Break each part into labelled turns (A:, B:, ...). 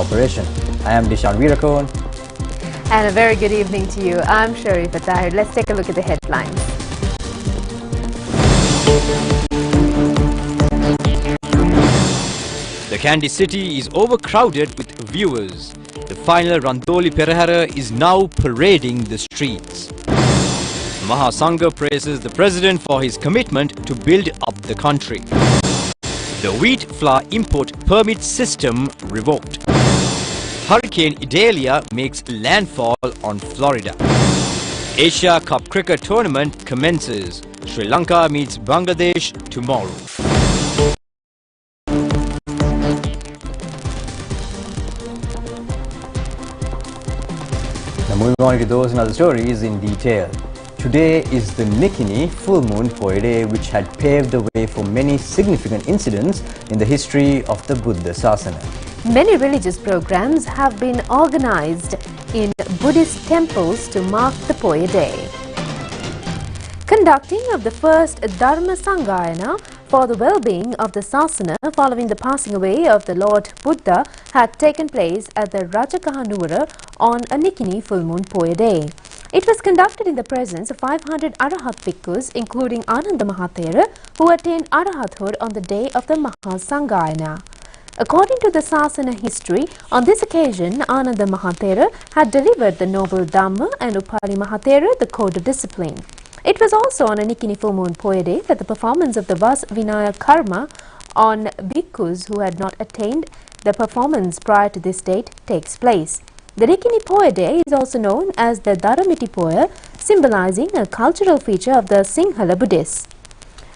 A: Corporation. I am Dishan Veerakon.
B: And a very good evening to you. I'm Sharifa Tahir. Let's take a look at the headlines.
C: The Kandy city is overcrowded with viewers. The final Randoli Perahara is now parading the streets. Mahasangha praises the president for his commitment to build up the country. The wheat flour import permit system revoked. Hurricane Idalia makes landfall on Florida. Asia Cup cricket tournament commences. Sri Lanka meets Bangladesh tomorrow.
A: Now moving on to those and other stories in detail. Today is the Nikini full moon Poya Day, which had paved the way for many significant incidents in the history of the Buddha Sasana.
B: Many religious programs have been organized in Buddhist temples to mark the Poya Day. Conducting of the first Dharma Sangayana for the well-being of the Sasana following the passing away of the Lord Buddha had taken place at the Rajakahanura on a Nikini full moon Poya Day. It was conducted in the presence of 500 Arahat Bhikkhus, including Ananda Mahathera, who attained Arahathood on the day of the Mahasangayana. According to the Sasana history, on this occasion, Ananda Mahathera had delivered the noble Dhamma and Upali Mahathera the code of discipline. It was also on a Nikini full moon Poya Day that the performance of the Vas Vinaya Karma on bhikkhus who had not attained the performance prior to this date takes place. The Nikini Poya Day is also known as the Dharamiti Poya, symbolizing a cultural feature of the Sinhala Buddhists.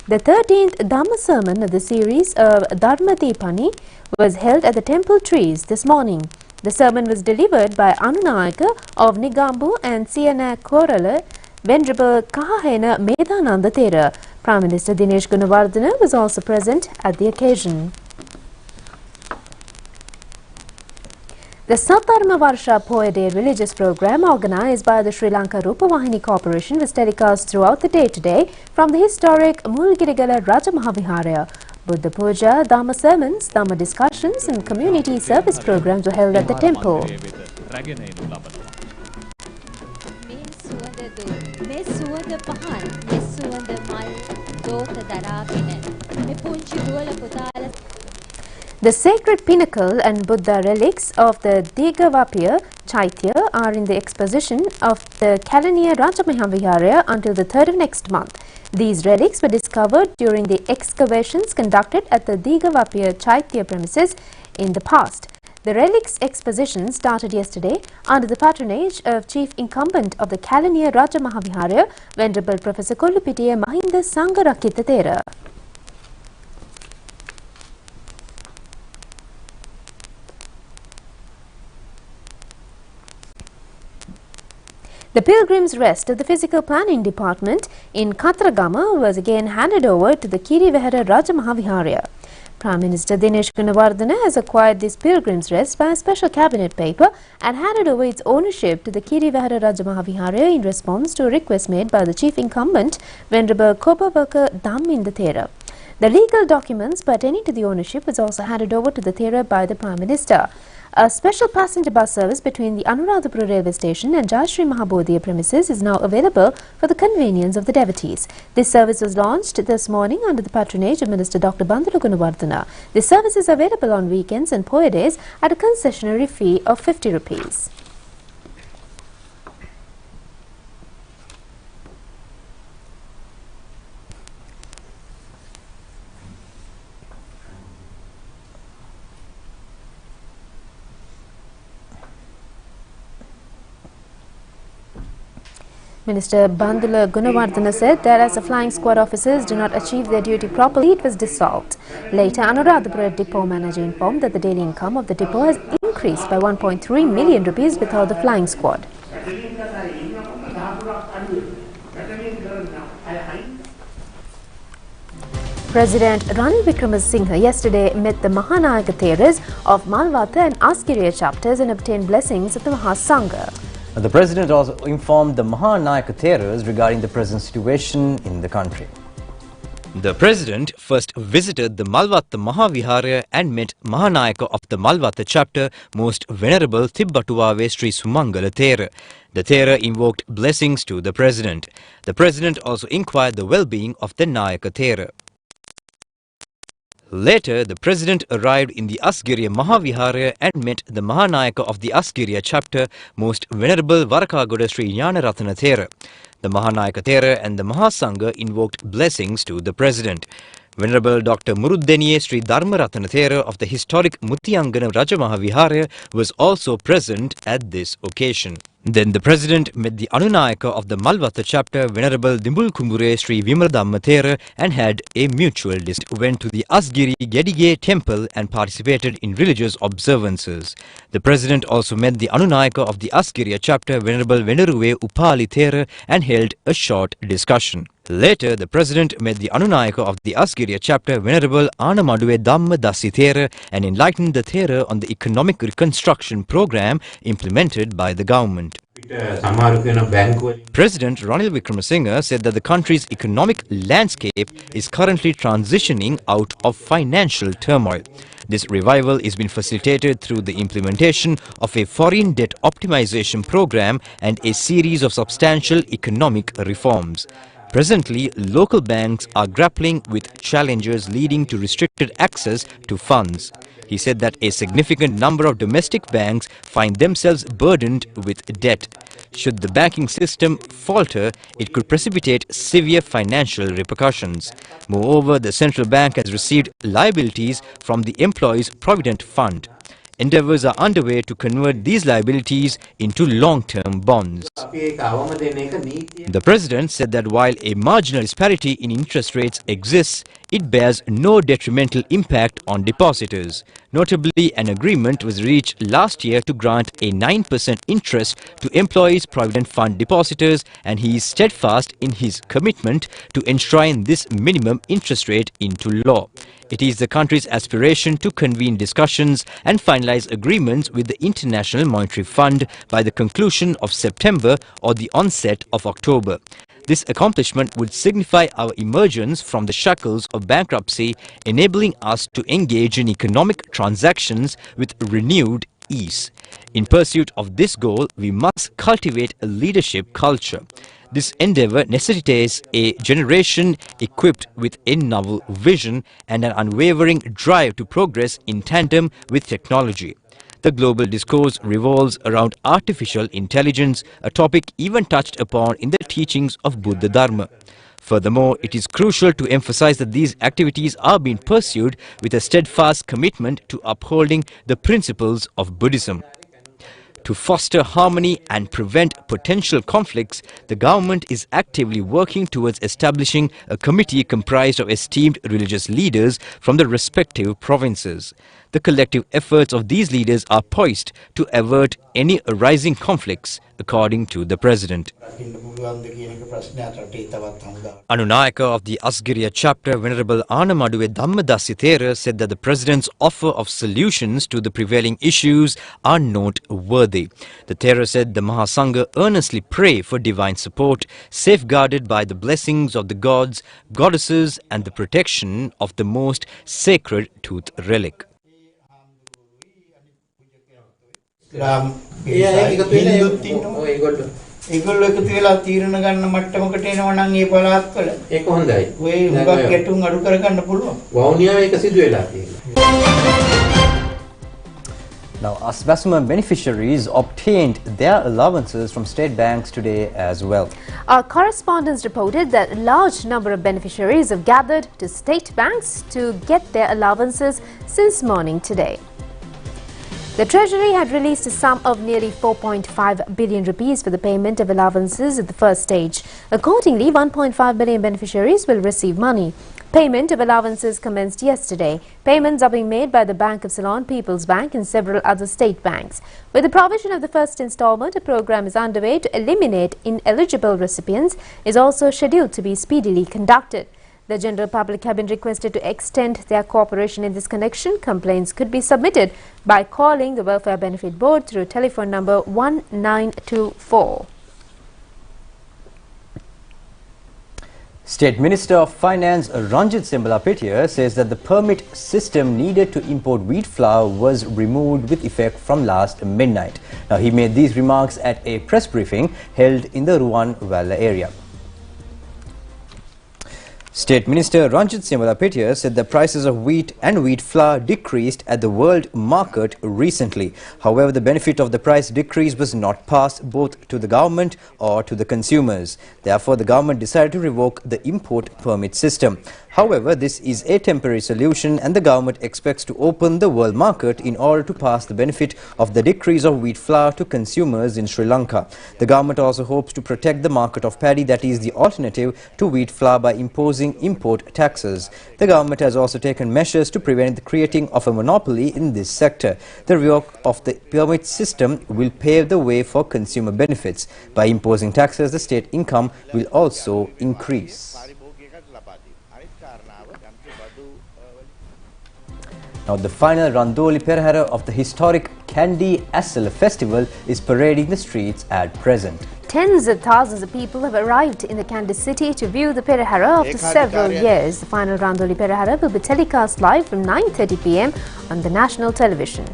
B: The 13th Dhamma sermon of the series of Dharmadipani was held at the temple trees this morning. The sermon was delivered by Anunayaka of Nigambu and Siana Korala, Venerable Kahahena Medananda Thera. Prime Minister Dinesh Gunawardena was also present at the occasion. The Sattharma Varsha Poya Day religious program organized by the ChannelEye Rupavahini Corporation was telecast throughout the day today from the historic Mulgirigala Raja Mahaviharaya. Buddha Puja, Dhamma sermons, Dhamma discussions and community service programs were held at the temple. The sacred pinnacle and Buddha relics of the Digavapya Chaitya are in the exposition of the Kalaniya Rajamahaviharaya until the 3rd of next month. These relics were discovered during the excavations conducted at the Digavapya Chaitya premises in the past. The relics exposition started yesterday under the patronage of Chief Incumbent of the Kalaniya Rajamahaviharaya, Venerable Professor Kollupitiya Mahinda Sangarakita Thera. The Pilgrim's Rest of the Physical Planning Department in Katragama was again handed over to the Kirivehara Raja Mahaviharaya. Prime Minister Dinesh Gunawardena has acquired this Pilgrim's Rest by a special cabinet paper and handed over its ownership to the Kirivehara Raja Mahaviharaya in response to a request made by the Chief Incumbent, Venerable Kobavaka Dhamminda Thera. The legal documents pertaining to the ownership was also handed over to the Thera by the Prime Minister. A special passenger bus service between the Anuradhapura railway station and Jayashree Mahabodhiya premises is now available for the convenience of the devotees. This service was launched this morning under the patronage of Minister Dr. Bandula Gunawardena. This service is available on weekends and Poya days at a concessionary fee of 50 rupees. Minister Bandula Gunawardena said that as the flying squad officers do not achieve their duty properly, it was dissolved. Later, Anuradhapura depot manager informed that the daily income of the depot has increased by 1.3 million rupees without the flying squad. President Ranil Wickremesinghe yesterday met the Mahanayaka Theras of Malwatha and Askiriya chapters and obtained blessings of the Mahasangha.
A: The President also informed the Mahanayaka Theras regarding the present situation in the country.
C: The President first visited the Malvatta Mahavihara and met Mahanayaka of the Malvatta chapter, Most Venerable Thibbatuwave Sri Sumangala Thera. The Thera invoked blessings to the President. The President also inquired the well-being of the Nayaka Thera. Later, the President arrived in the Asgiriya Mahavihara and met the Mahanayaka of the Asgiriya chapter, Most Venerable Varakagoda Sri Jnanaratana Thera. The Mahanayaka Thera and the Mahasangha invoked blessings to the President. Venerable Dr. Muruddeniye Sri Dharmaratana Thera of the historic Mutiyangana Rajamahavihara was also present at this occasion. Then the President met the Anunayaka of the Malvatta chapter, Venerable Dimbul Kumbure Sri Vimaladhamma Thera, and had a mutual discussion. Went to the Asgiri Gedige temple and participated in religious observances. The President also met the Anunayaka of the Asgiriya chapter, Venerable Veneruwe Upali Thera, and held a short discussion. Later, the President met the Anunayaka of the Asgiriya chapter, Venerable Anamaduwe Dhamma Dasi Thera, and enlightened the Thera on the economic reconstruction program implemented by the government. President Ranil Wickremesinghe said that the country's economic landscape is currently transitioning out of financial turmoil. This revival is being facilitated through the implementation of a foreign debt optimization program and a series of substantial economic reforms. Presently, local banks are grappling with challenges leading to restricted access to funds. He said that a significant number of domestic banks find themselves burdened with debt. Should the banking system falter, it could precipitate severe financial repercussions. Moreover, the central bank has received liabilities from the Employees' Provident Fund. Endeavours are underway to convert these liabilities into long-term bonds. The President said that while a marginal disparity in interest rates exists, it bears no detrimental impact on depositors. Notably, an agreement was reached last year to grant a 9% interest to Employees' Provident Fund depositors, and he is steadfast in his commitment to enshrine this minimum interest rate into law. It is the country's aspiration to convene discussions and finalize agreements with the International Monetary Fund by the conclusion of September or the onset of October. This accomplishment would signify our emergence from the shackles of bankruptcy, enabling us to engage in economic transactions with renewed ease. In pursuit of this goal, we must cultivate a leadership culture. This endeavour necessitates a generation equipped with a novel vision and an unwavering drive to progress in tandem with technology. The global discourse revolves around artificial intelligence, a topic even touched upon in the teachings of Buddha Dharma. Furthermore, it is crucial to emphasize that these activities are being pursued with a steadfast commitment to upholding the principles of Buddhism. To foster harmony and prevent potential conflicts, the government is actively working towards establishing a committee comprised of esteemed religious leaders from the respective provinces. The collective efforts of these leaders are poised to avert any arising conflicts, according to the President. Anunayaka of the Asgiriya chapter, Venerable Anamaduwe Dhamma Dasi Thera, said that the President's offer of solutions to the prevailing issues are noteworthy. The Thera said the Mahasangha earnestly pray for divine support, safeguarded by the blessings of the gods, goddesses and the protection of the most sacred tooth relic.
D: ඒගොල්ලෝ එකතු වෙලා තීරණ ගන්න මට්ටමකට එනවා නම් ඒ පළාත්වල ඒක හොඳයි. ඔය උඟක් ගැටුම් අඩු කර ගන්න පුළුවන්. වවුනියාව ඒක සිදු වෙලා තියෙනවා.
A: Now, Asbasma beneficiaries obtained their allowances from state banks today as well.
B: Our correspondents reported that a large number of beneficiaries have gathered to state banks to get their allowances since morning today. The Treasury had released a sum of nearly 4.5 billion rupees for the payment of allowances at the first stage. Accordingly, 1.5 billion beneficiaries will receive money. Payment of allowances commenced yesterday. Payments are being made by the Bank of Ceylon, People's Bank and several other state banks. With the provision of the first installment, a program is underway to eliminate ineligible recipients is also scheduled to be speedily conducted. The general public have been requested to extend their cooperation in this connection. Complaints could be submitted by calling the Welfare Benefit Board through telephone number 1924.
A: State Minister of Finance Ranjit Sembalapitiya says that the permit system needed to import wheat flour was removed with effect from last midnight. Now, he made these remarks at a press briefing held in the Ruwan Valla area. State Minister Ranjit Sembalapitiya said the prices of wheat and wheat flour decreased at the world market recently. However, the benefit of the price decrease was not passed both to the government or to the consumers. Therefore, the government decided to revoke the import permit system. However, this is a temporary solution and the government expects to open the world market in order to pass the benefit of the decrease of wheat flour to consumers in Sri Lanka. The government also hopes to protect the market of paddy, that is the alternative to wheat flour, by imposing import taxes. The government has also taken measures to prevent the creating of a monopoly in this sector. The revoke of the permit system will pave the way for consumer benefits. By imposing taxes, the state income will also increase. Now, the final Randoli Perahara of the historic Kandy Asala festival is parading the streets at present.
B: Tens of thousands of people have arrived in the Kandy city to view the Perahara after several years. The final Randoli Perahara will be telecast live from 9:30 p.m. on the national television.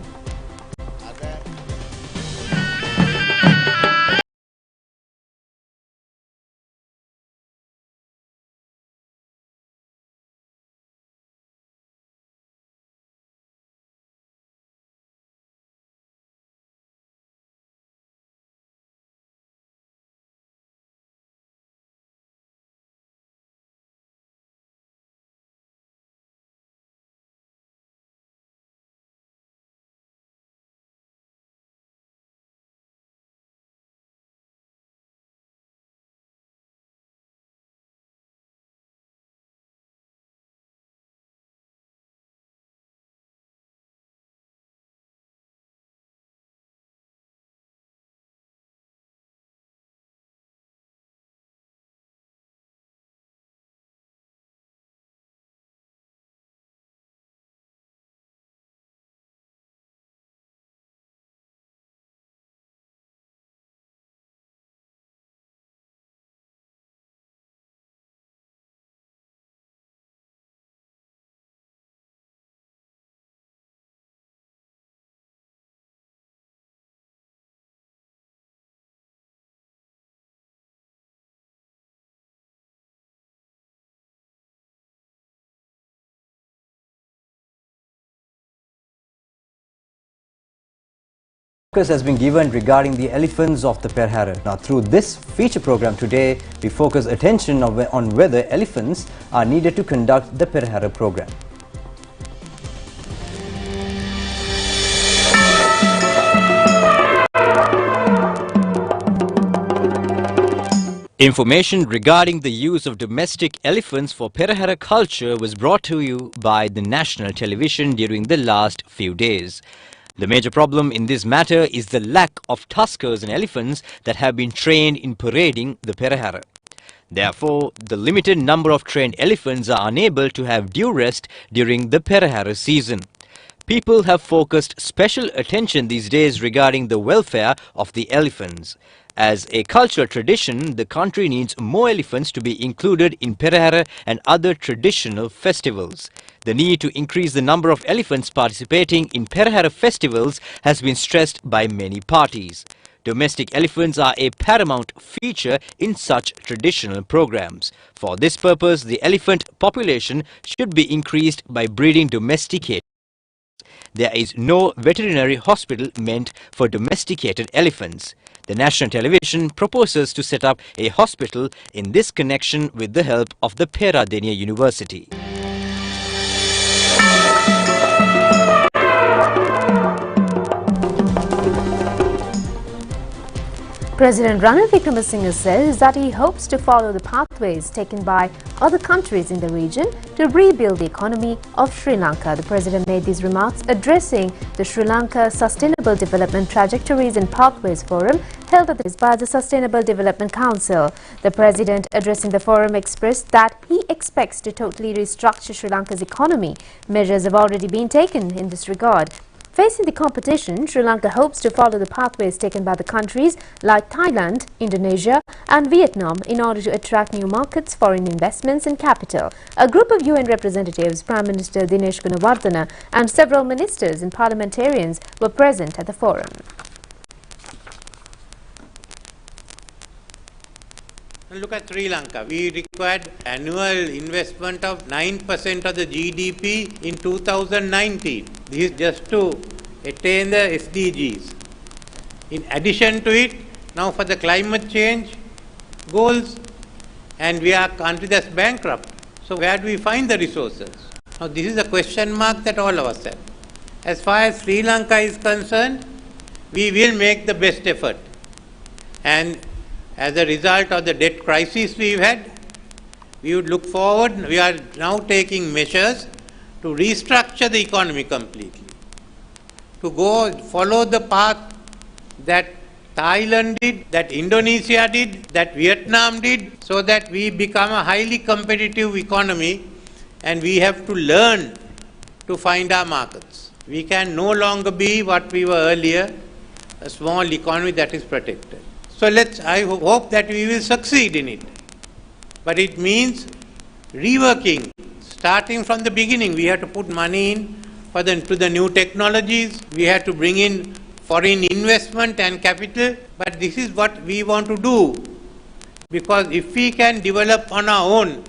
A: Focus has been given regarding the elephants of the Perahara. Now, through this feature program today, we focus attention on whether elephants are needed to conduct the Perahara program.
C: Information regarding the use of domestic elephants for Perahara culture was brought to you by the national television during the last few days. The major problem in this matter is the lack of tuskers and elephants that have been trained in parading the Perahara. Therefore, the limited number of trained elephants are unable to have due rest during the Perahara season. People have focused special attention these days regarding the welfare of the elephants. As a cultural tradition, the country needs more elephants to be included in Perahara and other traditional festivals. The need to increase the number of elephants participating in Perahara festivals has been stressed by many parties. Domestic elephants are a paramount feature in such traditional programs. For this purpose, the elephant population should be increased by breeding domesticated. There is no veterinary hospital meant for domesticated elephants. The national television proposes to set up a hospital in this connection with the help of the Peradeniya University.
B: President Ranil Wickremesinghe says that he hopes to follow the pathways taken by other countries in the region to rebuild the economy of Sri Lanka. The president made these remarks addressing the Sri Lanka Sustainable Development Trajectories and Pathways Forum held at this by the Sustainable Development Council. The president, addressing the forum, expressed that he expects to totally restructure Sri Lanka's economy. Measures have already been taken in this regard. Facing the competition, Sri Lanka hopes to follow the pathways taken by the countries like Thailand, Indonesia and Vietnam in order to attract new markets, foreign investments and capital. A group of UN representatives, Prime Minister Dinesh Gunawardena and several ministers and parliamentarians were present at the forum.
D: Look at Sri Lanka. We required annual investment of 9% of the GDP in 2019. This is just to attain the SDGs. In addition to it, now for the climate change goals, and we are a country that's bankrupt. So where do we find the resources? Now this is a question mark that all of us have. As far as Sri Lanka is concerned, we will make the best effort. And as a result of the debt crisis we've had, we would look forward. We are now taking measures to restructure the economy completely, to go follow the path that Thailand did, that Indonesia did, that Vietnam did, so that we become a highly competitive economy, and we have to learn to find our markets. We can no longer be what we were earlier, a small economy that is protected. So I hope that we will succeed in it. But it means reworking, starting from the beginning. We have to put money in to the new technologies. We have to bring in foreign investment and capital. But this is what we want to do. Because if we can develop on our own,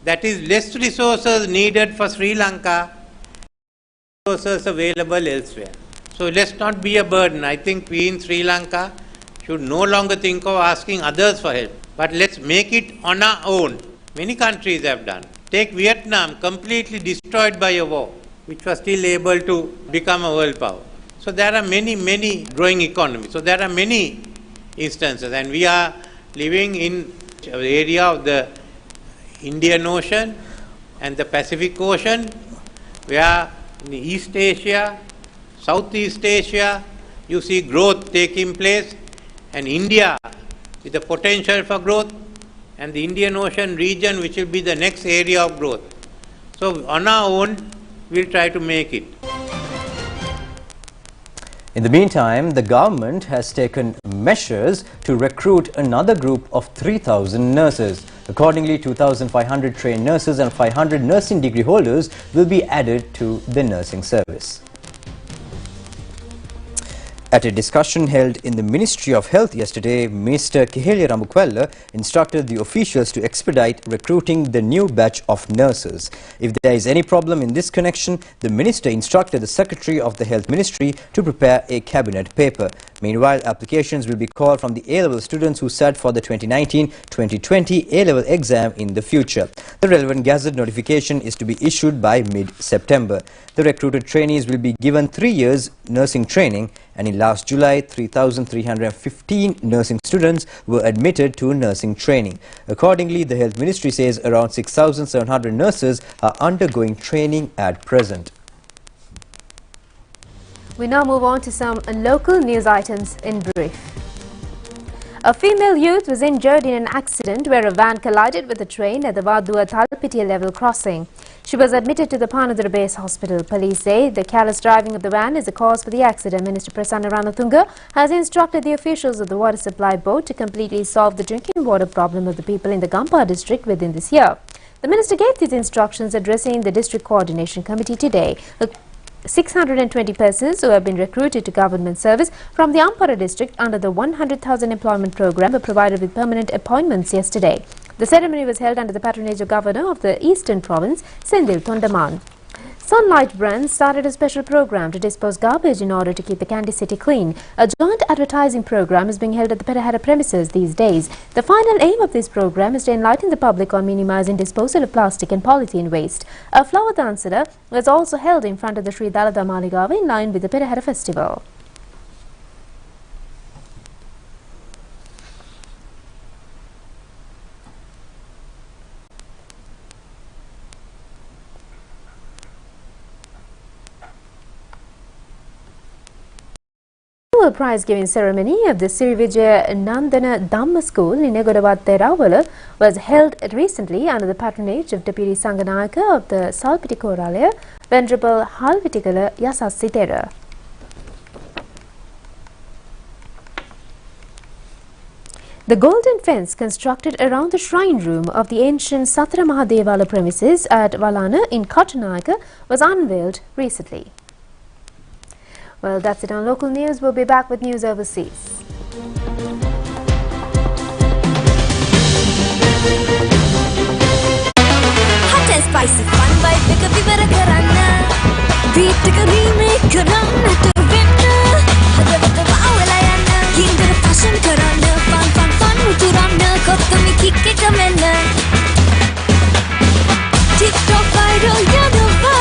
D: that is less resources needed for Sri Lanka, resources available elsewhere. So let's not be a burden. I think we in Sri Lanka should no longer think of asking others for help, but let's make it on our own. Many countries have done. Take Vietnam, completely destroyed by a war, which was still able to become a world power. So there are many growing economies. So there are many instances, and we are living in the area of the Indian Ocean and the Pacific Ocean, where in East Asia, Southeast Asia, you see growth taking place. And India, with the potential for growth, and the Indian Ocean region, which will be the next area of growth. So on our own, we'll try to make it.
A: In the meantime, the government has taken measures to recruit another group of 3,000 nurses. Accordingly, 2,500 trained nurses and 500 nursing degree holders will be added to the nursing service. At a discussion held in the Ministry of Health yesterday, Minister Kehelia Ramukwella instructed the officials to expedite recruiting the new batch of nurses. If there is any problem in this connection, the minister instructed the Secretary of the Health Ministry to prepare a cabinet paper. Meanwhile, applications will be called from the A-level students who sat for the 2019-2020 A-level exam in the future. The relevant gazette notification is to be issued by mid-September. The recruited trainees will be given 3 years nursing training, and in last July, 3,315 nursing students were admitted to nursing training. Accordingly, the Health Ministry says around 6,700 nurses are undergoing training at present.
B: We now move on to some local news items in brief. A female youth was injured in an accident where a van collided with a train at the Vadua Thalapitiya level crossing. She was admitted to the Panadura Base Hospital. Police say the careless driving of the van is the cause for the accident. Minister Prasanna Ranatunga has instructed the officials of the Water Supply Board to completely solve the drinking water problem of the people in the Gampa district within this year. The minister gave these instructions addressing the District Coordination Committee today. 620 persons who have been recruited to government service from the Ampara district under the 100,000 employment program were provided with permanent appointments yesterday. The ceremony was held under the patronage of Governor of the Eastern Province, Sendil Tondaman. Sunlight Brand started a special program to dispose garbage in order to keep the Kandy city clean. A joint advertising program is being held at the Perahara premises these days. The final aim of this program is to enlighten the public on minimizing disposal of plastic and polythene waste. A flower dancera was also held in front of the Sri Dalada Maligava in line with the Perahara festival. Annual prize giving ceremony of the Sirivijaya Nandana Dhamma School in Negodawatte Rawala was held recently under the patronage of Deputy Sanganayaka of the Salpitikoralaya, Venerable Halvitikala Yasasitera. The golden fence constructed around the shrine room of the ancient Satara Mahadevala premises at Valana in Kattanayaka was unveiled recently. Well, that's it on local news. We'll be back with news overseas.
E: Hot and spicy fun vibe එක විවර කරන්න beat එක remake කරන්නට වෙන්න හදවත වහවලා යන්න ගින්දර passion කරන්න fun උතුරන්න කොත්තමි kick එක මෙන්න TikTok viral යනවා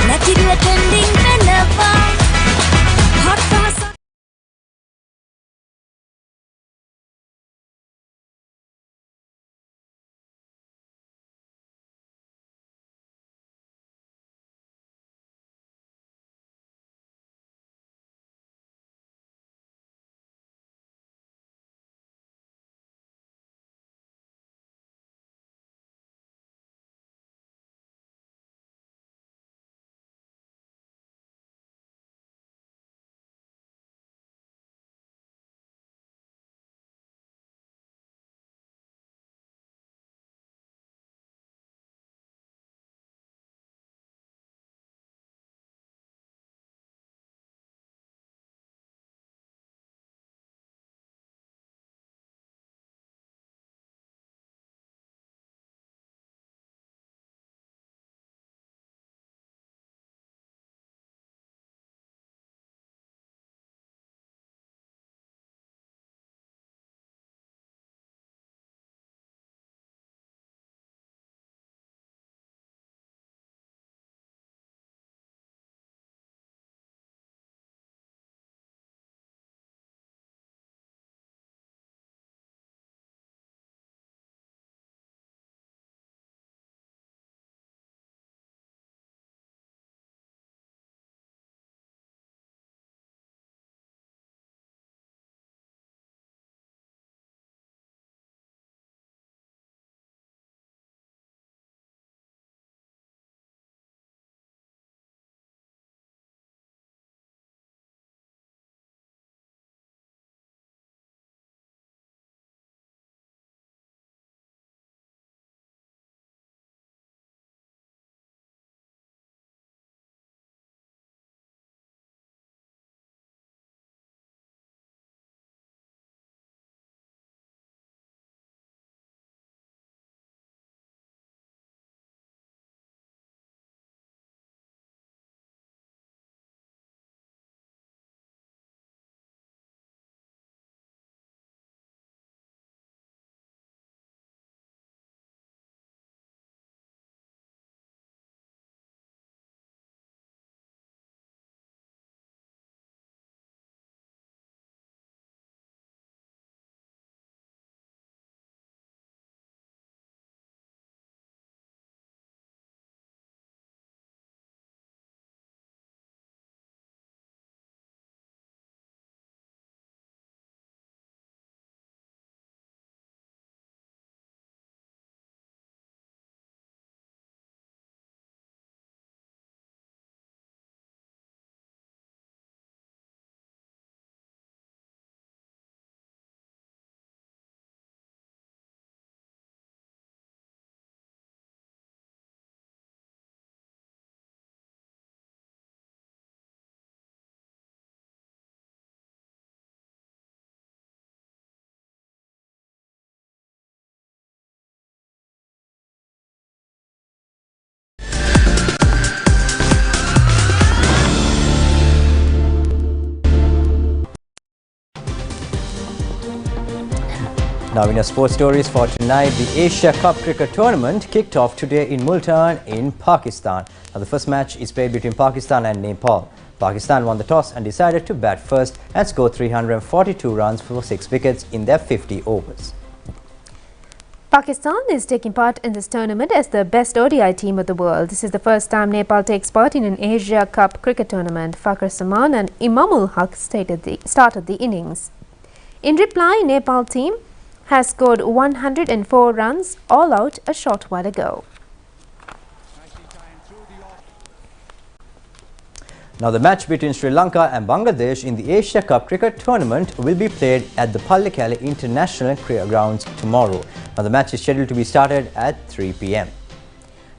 E: නැතිල trending වෙනවා hot fast
A: Now in our sports stories for tonight, the Asia Cup cricket tournament kicked off today in Multan in Pakistan. Now the first match is played between Pakistan and Nepal. Pakistan won the toss and decided to bat first and score 342 runs for 6 wickets in their 50 overs.
B: Pakistan is taking part in this tournament as the best ODI team of the world. This is the first time Nepal takes part in an Asia Cup cricket tournament. Fakhar Zaman and Imamul Haq started the innings. In reply, Nepal team has scored 104 runs all out a short while ago.
A: Now the match between Sri Lanka and Bangladesh in the Asia Cup cricket tournament will be played at the Pallekele International Cricket Grounds tomorrow. Now the match is scheduled to be started at 3 p.m.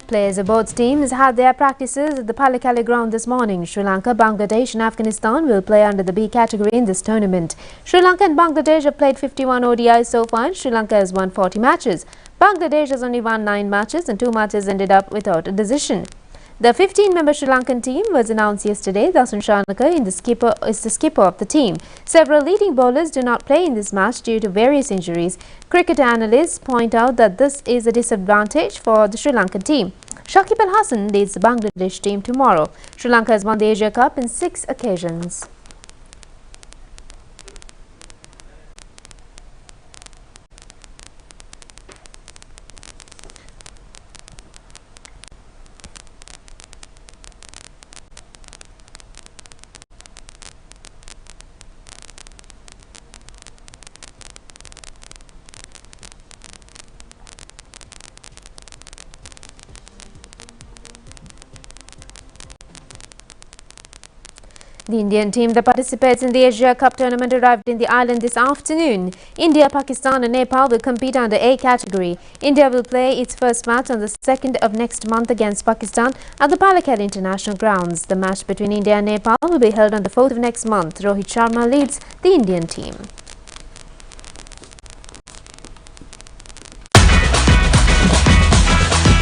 B: Players of both teams had their practices at the Pallekele ground this morning. Sri Lanka, Bangladesh and Afghanistan will play under the B category in this tournament. Sri Lanka and Bangladesh have played 51 ODIs so far. Sri Lanka has won 40 matches. Bangladesh has only won 9 matches and 2 matches ended up without a decision. The 15-member Sri Lankan team was announced yesterday. Dasun Shanaka is the skipper of the team. Several leading bowlers do not play in this match due to various injuries. Cricket analysts point out that this is a disadvantage for the Sri Lankan team. Shakib Al Hasan leads the Bangladesh team tomorrow. Sri Lanka has won the Asia Cup in 6 occasions. The Indian team that participates in the Asia Cup tournament arrived in the island this afternoon. India, Pakistan and Nepal will compete under A category. India will play its first match on the 2nd of next month against Pakistan at the Pallekele International Grounds. The match between India and Nepal will be held on the 4th of next month. Rohit Sharma leads the Indian team.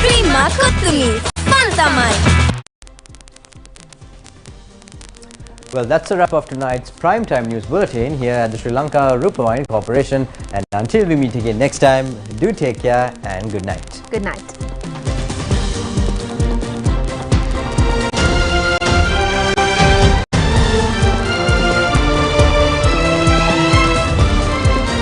E: Prima Kutumi, Pantamai.
A: Well, that's a wrap of tonight's primetime news bulletin here at the Sri Lanka Rupavahini Corporation. And until we meet again next time, do take care and good night.
B: Good night.